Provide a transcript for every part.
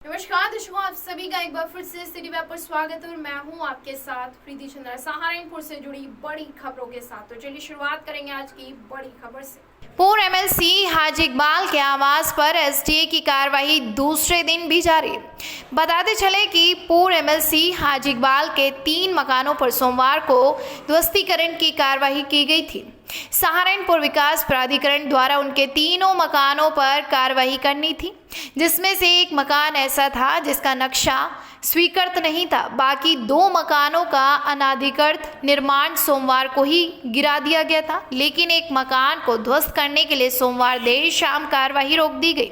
नमस्कार दर्शकों, आप सभी का एक बार फिर से सिटी वेब पर स्वागत है और मैं हूं आपके साथ प्रीति चंद्रा सहारनपुर से जुड़ी बड़ी खबरों के साथ। तो चलिए शुरुआत करेंगे आज की बड़ी खबर से। पूर्व एमएलसी हाजी इकबाल के आवास पर एसटीए की कार्रवाई दूसरे दिन भी जारी। बताते चले कि पूर्व एमएलसी हाजी इकबाल के 3 मकानों पर सोमवार को ध्वस्तीकरण की कार्रवाई की गई थी। सहारनपुर विकास प्राधिकरण द्वारा उनके 3 मकानों पर कार्रवाई करनी थी, जिसमें से एक मकान ऐसा था जिसका नक्शा स्वीकृत नहीं था। बाकी 2 मकानों का अनाधिकृत निर्माण सोमवार को ही गिरा दिया गया था, लेकिन एक मकान को ध्वस्त करने के लिए सोमवार देर शाम कार्रवाई रोक दी गई।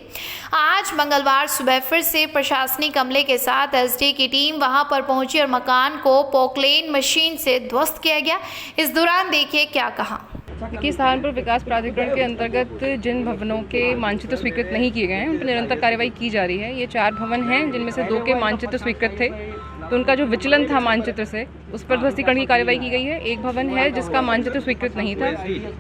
आज मंगलवार सुबह फिर से प्रशासनिक अमले के साथ एसडीए की टीम वहां पर पहुंची और मकान को पोकलेन मशीन से ध्वस्त किया गया। इस दौरान देखिए क्या कहा। देखिए, सहारनपुर विकास प्राधिकरण के अंतर्गत जिन भवनों के मानचित्र स्वीकृत नहीं किए गए हैं उन पर निरंतर कार्रवाई की जा रही है। ये 4 भवन हैं, जिनमें से 2 के मानचित्र स्वीकृत थे, तो उनका जो विचलन था मानचित्र से, उस पर ध्वस्तीकरण की कार्रवाई की गई है। एक भवन है जिसका मानचित्र स्वीकृत नहीं था,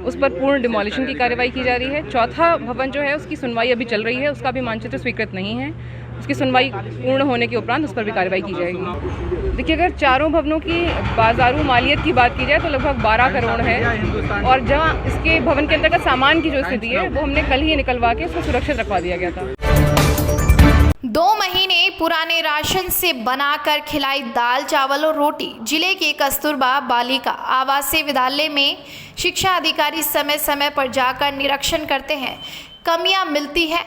उस पर पूर्ण डिमोलिशन की कार्रवाई की जा रही है। चौथा भवन जो है उसकी सुनवाई अभी चल रही है, उसका भी मानचित्र स्वीकृत नहीं है, उसकी सुनवाई पूर्ण होने के उपरांत उस पर भी कार्रवाई की जाएगी। देखिए, अगर चारों भवनों की बाजारू मालियत की बात की जाए तो लगभग 12 करोड़ है, और जहां इसके भवन के अंतर्गत सामान की जो स्थिति है वो हमने कल ही निकलवा के उसको सुरक्षित रखवा दिया गया था। 2 महीने पुराने राशन से बनाकर खिलाई दाल चावल और रोटी। जिले के कस्तूरबा बालिका आवासीय विद्यालय में शिक्षा अधिकारी समय समय पर जाकर निरीक्षण करते हैं। कमियां मिलती है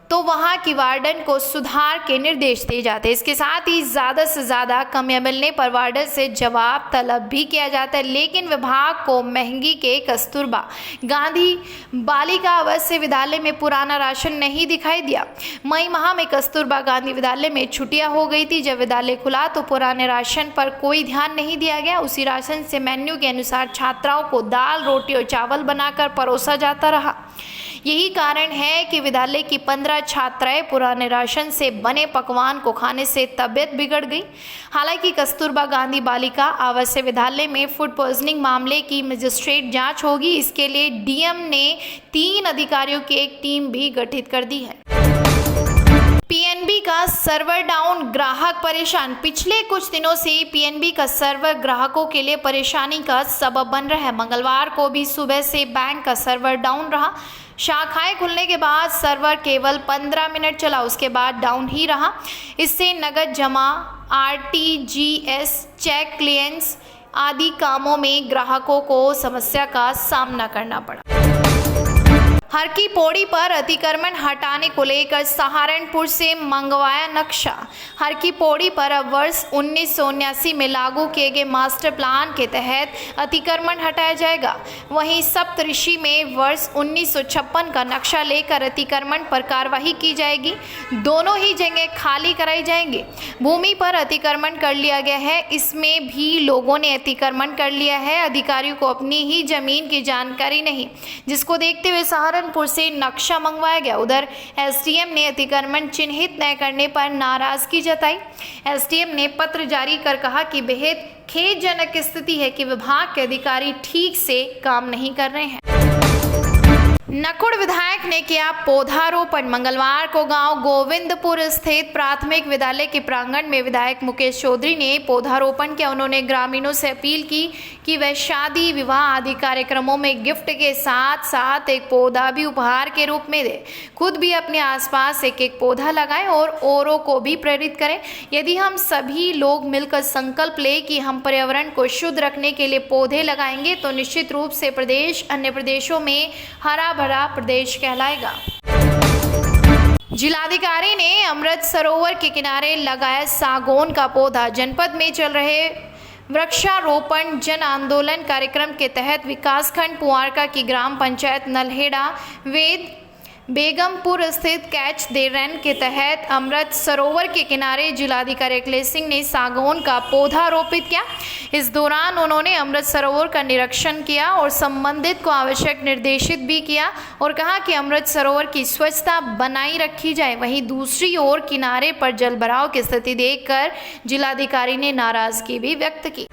तो वहां की वार्डन को सुधार के निर्देश दिए जाते हैं। इसके साथ ही ज़्यादा से ज़्यादा कमियां मिलने पर वार्डन से जवाब तलब भी किया जाता है, लेकिन विभाग को महंगी के कस्तूरबा गांधी बालिका आवासीय विद्यालय में पुराना राशन नहीं दिखाई दिया। मई माह में कस्तूरबा गांधी विद्यालय में छुट्टियां हो गई थी। जब विद्यालय खुला तो पुराने राशन पर कोई ध्यान नहीं दिया गया। उसी राशन से मेन्यू के अनुसार छात्राओं को दाल, रोटी और चावल बनाकर परोसा जाता रहा। यही कारण है कि विद्यालय की 15 छात्राएं पुराने राशन से बने पकवान को खाने से तबीयत बिगड़ गई। हालांकि कस्तूरबा गांधी बालिका आवासीय विद्यालय में फूड पॉइजनिंग मामले की मजिस्ट्रेट जांच होगी। इसके लिए डीएम ने 3 अधिकारियों की एक टीम भी गठित कर दी है। पीएनबी का सर्वर डाउन, ग्राहक परेशान। पिछले कुछ दिनों से पीएनबी का सर्वर ग्राहकों के लिए परेशानी का सबब बन रहा है। मंगलवार को भी सुबह से बैंक का सर्वर डाउन रहा। शाखाएं खुलने के बाद सर्वर केवल 15 मिनट चला, उसके बाद डाउन ही रहा। इससे नगद जमा, आरटीजीएस, चेक क्लियरेंस आदि कामों में ग्राहकों को समस्या का सामना करना पड़ा। हर की पौड़ी पर अतिक्रमण हटाने को लेकर सहारनपुर से मंगवाया नक्शा। हर की पौड़ी पर अब वर्ष 1979 में लागू किए गए मास्टर प्लान के तहत अतिक्रमण हटाया जाएगा। वहीं सप्तऋषि में वर्ष 1956 का नक्शा लेकर अतिक्रमण पर कार्रवाई की जाएगी। दोनों ही जगह खाली कराई जाएंगी। भूमि पर अतिक्रमण कर लिया गया है, इसमें भी लोगों ने अतिक्रमण कर लिया है। अधिकारियों को अपनी ही जमीन की जानकारी नहीं, जिसको देखते हुए सहारनपुर से नक्शा मंगवाया गया। उधर एसडीएम ने अतिक्रमण चिन्हित न करने पर नाराजगी जताई। एसडीएम ने पत्र जारी कर कहा कि बेहद खेदजनक स्थिति है कि विभाग के अधिकारी ठीक से काम नहीं कर रहे हैं। नकुड़ विधायक ने किया पौधारोपण। मंगलवार को गांव गोविंदपुर स्थित प्राथमिक विद्यालय के प्रांगण में विधायक मुकेश चौधरी ने पौधारोपण किया। उन्होंने ग्रामीणों से अपील की कि वह शादी, विवाह आदि कार्यक्रमों में गिफ्ट के साथ साथ एक पौधा भी उपहार के रूप में दे। खुद भी अपने आसपास एक पौधा लगाएं और औरों को भी प्रेरित करें। यदि हम सभी लोग मिलकर संकल्प लें कि हम पर्यावरण को शुद्ध रखने के लिए पौधे लगाएंगे तो निश्चित रूप से प्रदेश अन्य प्रदेशों में हरा भरा प्रदेश कहलाएगा। जिलाधिकारी ने अमृत सरोवर के किनारे लगाया सागौन का पौधा। जनपद में चल रहे वृक्षारोपण जन आंदोलन कार्यक्रम के तहत विकासखंड पुआरका की ग्राम पंचायत नलहेड़ा वेद बेगमपुर स्थित कैच द रन के तहत अमृत सरोवर के किनारे जिलाधिकारी अखिलेश सिंह ने सागौन का पौधा रोपित किया। इस दौरान उन्होंने अमृत सरोवर का निरीक्षण किया और संबंधित को आवश्यक निर्देशित भी किया और कहा कि अमृत सरोवर की स्वच्छता बनाई रखी जाए। वहीं दूसरी ओर किनारे पर जलभराव की स्थिति देखकर जिलाधिकारी ने नाराजगी भी व्यक्त की।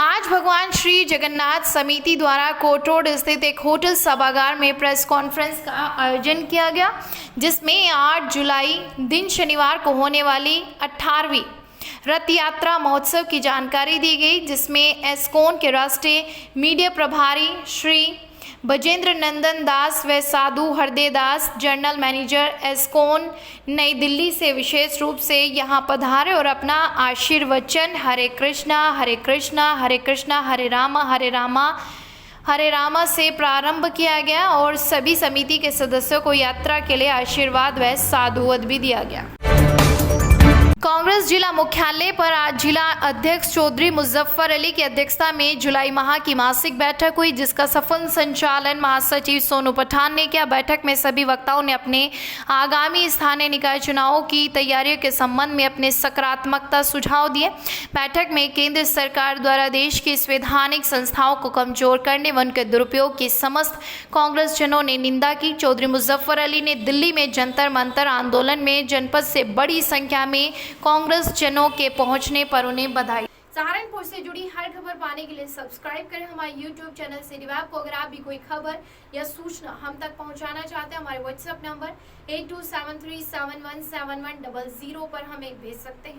आज भगवान श्री जगन्नाथ समिति द्वारा कोर्ट रोड स्थित एक होटल सभागार में प्रेस कॉन्फ्रेंस का आयोजन किया गया, जिसमें 8 जुलाई दिन शनिवार को होने वाली 18वीं रथ यात्रा महोत्सव की जानकारी दी गई, जिसमें एस्कॉन के राष्ट्रीय मीडिया प्रभारी श्री बजेंद्र नंदन दास व साधु हरदय दास, जनरल मैनेजर एस्कॉन नई दिल्ली से विशेष रूप से यहां पधारे और अपना आशीर्वचन हरे कृष्णा हरे कृष्णा हरे कृष्णा हरे रामा से प्रारंभ किया गया और सभी समिति के सदस्यों को यात्रा के लिए आशीर्वाद व साधुवाद भी दिया गया। कांग्रेस जिला मुख्यालय पर आज जिला अध्यक्ष चौधरी मुजफ्फर अली की अध्यक्षता में जुलाई माह की मासिक बैठक हुई, जिसका सफल संचालन महासचिव सोनू पठान ने किया। बैठक में सभी वक्ताओं ने अपने आगामी स्थानीय निकाय चुनावों की तैयारियों के संबंध में अपने सकारात्मकता सुझाव दिए। बैठक में केंद्र सरकार द्वारा देश की संवैधानिक संस्थाओं को कमजोर करने व उनके दुरुपयोग की समस्त कांग्रेस जनों ने निंदा की। चौधरी मुजफ्फर अली ने दिल्ली में जंतर मंतर आंदोलन में जनपद से बड़ी संख्या में कांग्रेस जनों के पहुंचने पर उन्हें बधाई। सहारनपुर से जुड़ी हर खबर पाने के लिए सब्सक्राइब करें हमारे YouTube चैनल सिटी वेब को। अगर आप भी कोई खबर या सूचना हम तक पहुंचाना चाहते हैं, हमारे व्हाट्सएप नंबर 8273717100 पर हमें भेज सकते हैं।